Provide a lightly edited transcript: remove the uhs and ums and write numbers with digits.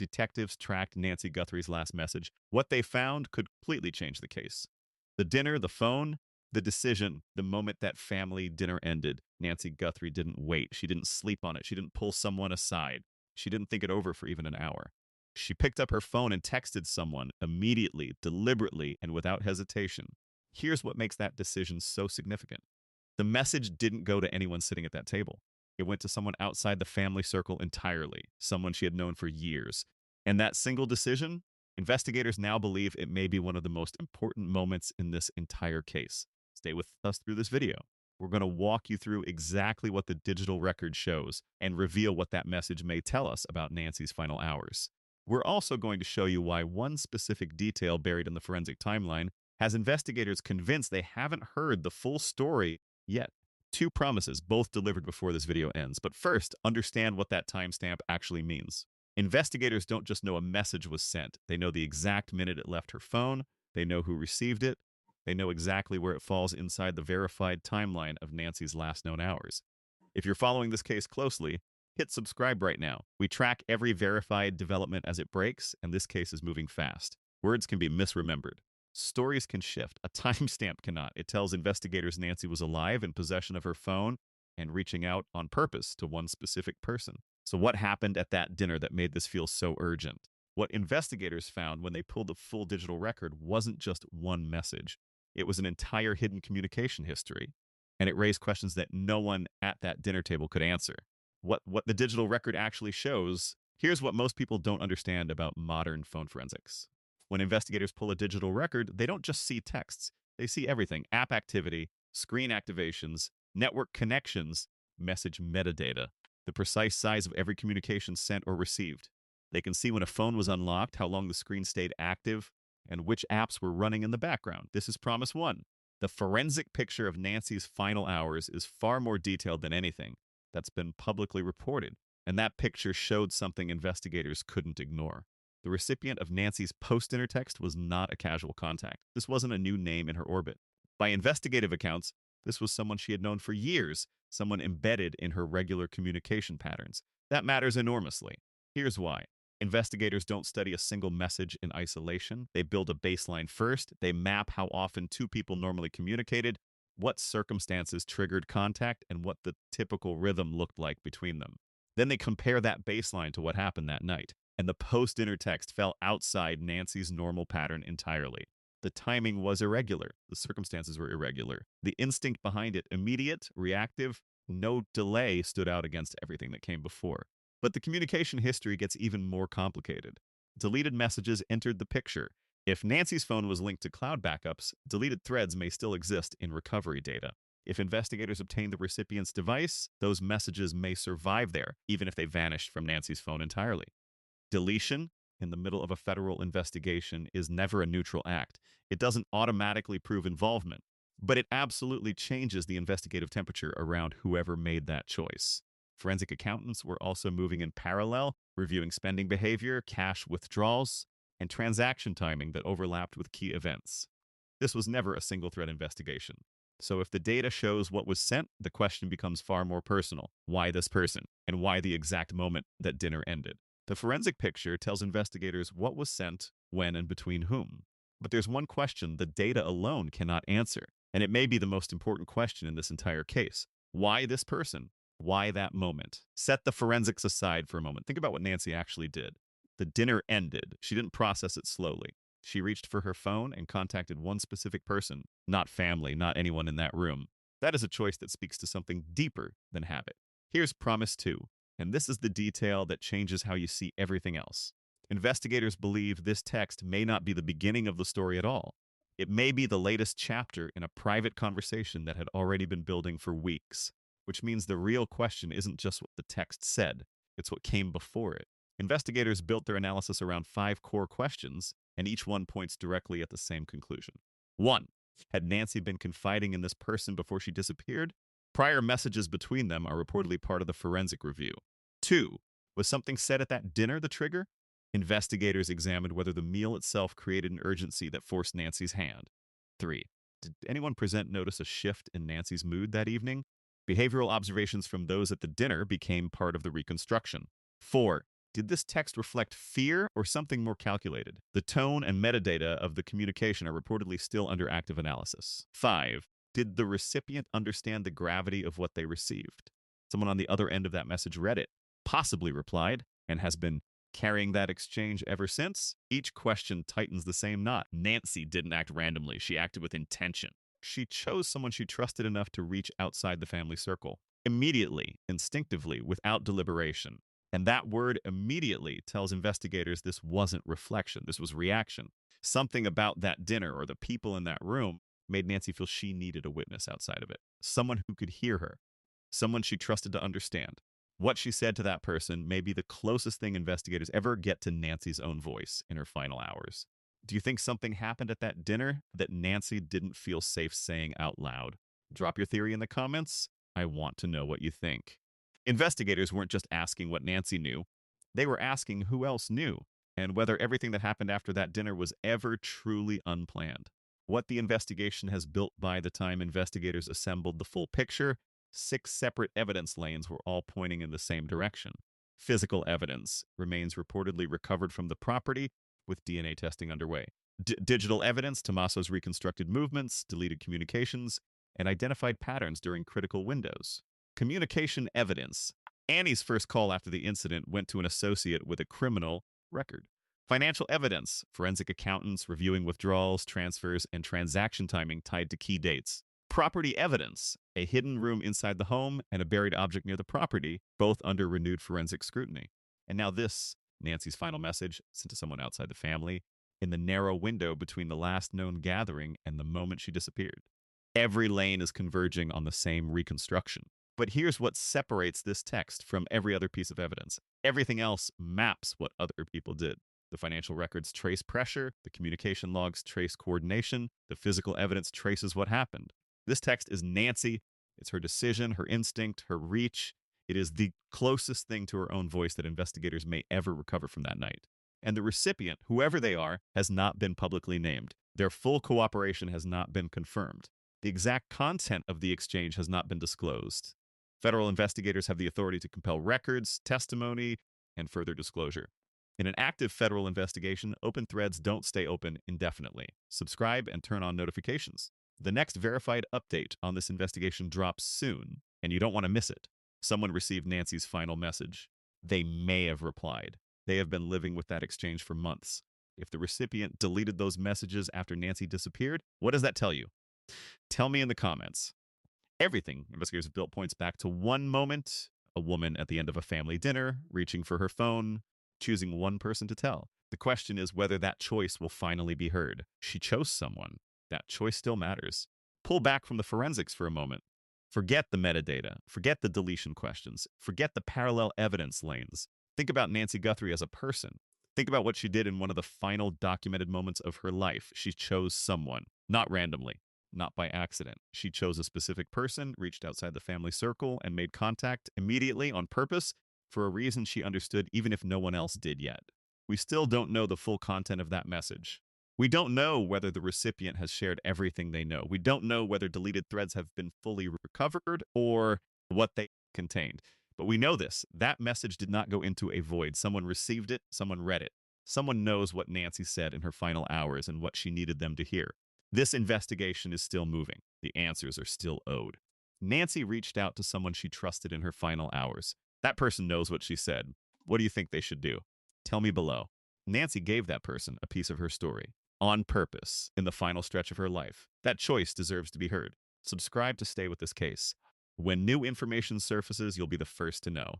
detectives tracked Nancy Guthrie's last message. What they found could completely change the case. The dinner, the phone, the decision, the moment that family dinner ended, Nancy Guthrie didn't wait. She didn't sleep on it. She didn't pull someone aside. She didn't think it over for even an hour. She picked up her phone and texted someone immediately, deliberately, and without hesitation. Here's what makes that decision so significant. The message didn't go to anyone sitting at that table. It went to someone outside the family circle entirely, someone she had known for years. And that single decision, investigators now believe it may be one of the most important moments in this entire case. Stay with us through this video. We're going to walk you through exactly what the digital record shows and reveal what that message may tell us about Nancy's final hours. We're also going to show you why one specific detail buried in the forensic timeline has investigators convinced they haven't heard the full story yet. Two promises, both delivered before this video ends. But first, understand what that timestamp actually means. Investigators don't just know a message was sent. They know the exact minute it left her phone. They know who received it. They know exactly where it falls inside the verified timeline of Nancy's last known hours. If you're following this case closely, hit subscribe right now. We track every verified development as it breaks, and this case is moving fast. Words can be misremembered. Stories can shift. A timestamp cannot. It tells investigators Nancy was alive, in possession of her phone, and reaching out on purpose to one specific person. So what happened at that dinner that made this feel so urgent? What investigators found when they pulled the full digital record wasn't just one message. It was an entire hidden communication history, and it raised questions that no one at that dinner table could answer. What the digital record actually shows, here's what most people don't understand about modern phone forensics. When investigators pull a digital record, they don't just see texts. They see everything: app activity, screen activations, network connections, message metadata, the precise size of every communication sent or received. They can see when a phone was unlocked, how long the screen stayed active, and which apps were running in the background. This is promise one. The forensic picture of Nancy's final hours is far more detailed than anything that's been publicly reported, and that picture showed something investigators couldn't ignore. The recipient of Nancy's post-dinner text was not a casual contact. This wasn't a new name in her orbit. By investigative accounts, this was someone she had known for years, someone embedded in her regular communication patterns. That matters enormously. Here's why. Investigators don't study a single message in isolation. They build a baseline first. They map how often two people normally communicated, what circumstances triggered contact, and what the typical rhythm looked like between them. Then they compare that baseline to what happened that night. And the post-dinner text fell outside Nancy's normal pattern entirely. The timing was irregular. The circumstances were irregular. The instinct behind it, immediate, reactive, no delay, stood out against everything that came before. But the communication history gets even more complicated. Deleted messages entered the picture. If Nancy's phone was linked to cloud backups, deleted threads may still exist in recovery data. If investigators obtain the recipient's device, those messages may survive there, even if they vanished from Nancy's phone entirely. Deletion in the middle of a federal investigation is never a neutral act. It doesn't automatically prove involvement, but it absolutely changes the investigative temperature around whoever made that choice. Forensic accountants were also moving in parallel, reviewing spending behavior, cash withdrawals, and transaction timing that overlapped with key events. This was never a single-thread investigation. So if the data shows what was sent, the question becomes far more personal. Why this person? And why the exact moment that dinner ended? The forensic picture tells investigators what was sent, when, and between whom. But there's one question the data alone cannot answer, and it may be the most important question in this entire case. Why this person? Why that moment? Set the forensics aside for a moment. Think about what Nancy actually did. The dinner ended. She didn't process it slowly. She reached for her phone and contacted one specific person, not family, not anyone in that room. That is a choice that speaks to something deeper than habit. Here's promise two. And this is the detail that changes how you see everything else. Investigators believe this text may not be the beginning of the story at all. It may be the latest chapter in a private conversation that had already been building for weeks, which means the real question isn't just what the text said, it's what came before it. Investigators built their analysis around 5 core questions, and each one points directly at the same conclusion. 1. Had Nancy been confiding in this person before she disappeared? Prior messages between them are reportedly part of the forensic review. 2. Was something said at that dinner the trigger? Investigators examined whether the meal itself created an urgency that forced Nancy's hand. 3. Did anyone present notice a shift in Nancy's mood that evening? Behavioral observations from those at the dinner became part of the reconstruction. 4. Did this text reflect fear or something more calculated? The tone and metadata of the communication are reportedly still under active analysis. 5. Did the recipient understand the gravity of what they received? Someone on the other end of that message read it, possibly replied, and has been carrying that exchange ever since. Each question tightens the same knot. Nancy didn't act randomly. She acted with intention. She chose someone she trusted enough to reach outside the family circle. Immediately, instinctively, without deliberation. And that word immediately tells investigators this wasn't reflection, this was reaction. Something about that dinner or the people in that room made Nancy feel she needed a witness outside of it. Someone who could hear her, someone she trusted to understand. What she said to that person may be the closest thing investigators ever get to Nancy's own voice in her final hours. Do you think something happened at that dinner that Nancy didn't feel safe saying out loud? Drop your theory in the comments. I want to know what you think. Investigators weren't just asking what Nancy knew. They were asking who else knew and whether everything that happened after that dinner was ever truly unplanned. What the investigation has built by the time investigators assembled the full picture, 6 separate evidence lanes were all pointing in the same direction. Physical evidence remains reportedly recovered from the property with DNA testing underway. Digital evidence, Tommaso's reconstructed movements, deleted communications, and identified patterns during critical windows. Communication evidence. Annie's first call after the incident went to an associate with a criminal record. Financial evidence. Forensic accountants reviewing withdrawals, transfers, and transaction timing tied to key dates. Property evidence. A hidden room inside the home and a buried object near the property, both under renewed forensic scrutiny. And now this, Nancy's final message sent to someone outside the family in the narrow window between the last known gathering and the moment she disappeared. Every lane is converging on the same reconstruction. But here's what separates this text from every other piece of evidence. Everything else maps what other people did. The financial records trace pressure, the communication logs trace coordination, the physical evidence traces what happened. This text is Nancy. It's her decision, her instinct, her reach. It is the closest thing to her own voice that investigators may ever recover from that night. And the recipient, whoever they are, has not been publicly named. Their full cooperation has not been confirmed. The exact content of the exchange has not been disclosed. Federal investigators have the authority to compel records, testimony, and further disclosure. In an active federal investigation, open threads don't stay open indefinitely. Subscribe and turn on notifications. The next verified update on this investigation drops soon, and you don't want to miss it. Someone received Nancy's final message. They may have replied. They have been living with that exchange for months. If the recipient deleted those messages after Nancy disappeared, what does that tell you? Tell me in the comments. Everything investigators have built points back to one moment, a woman at the end of a family dinner, reaching for her phone, choosing one person to tell. The question is whether that choice will finally be heard. She chose someone. That choice still matters. Pull back from the forensics for a moment. Forget the metadata. Forget the deletion questions. Forget the parallel evidence lanes. Think about Nancy Guthrie as a person. Think about what she did in one of the final documented moments of her life. She chose someone, not randomly, not by accident. She chose a specific person, reached outside the family circle, and made contact immediately on purpose for a reason she understood even if no one else did yet. We still don't know the full content of that message. We don't know whether the recipient has shared everything they know. We don't know whether deleted threads have been fully recovered or what they contained. But we know this. That message did not go into a void. Someone received it. Someone read it. Someone knows what Nancy said in her final hours and what she needed them to hear. This investigation is still moving. The answers are still owed. Nancy reached out to someone she trusted in her final hours. That person knows what she said. What do you think they should do? Tell me below. Nancy gave that person a piece of her story on purpose in the final stretch of her life. That choice deserves to be heard. Subscribe to stay with this case. When new information surfaces, you'll be the first to know.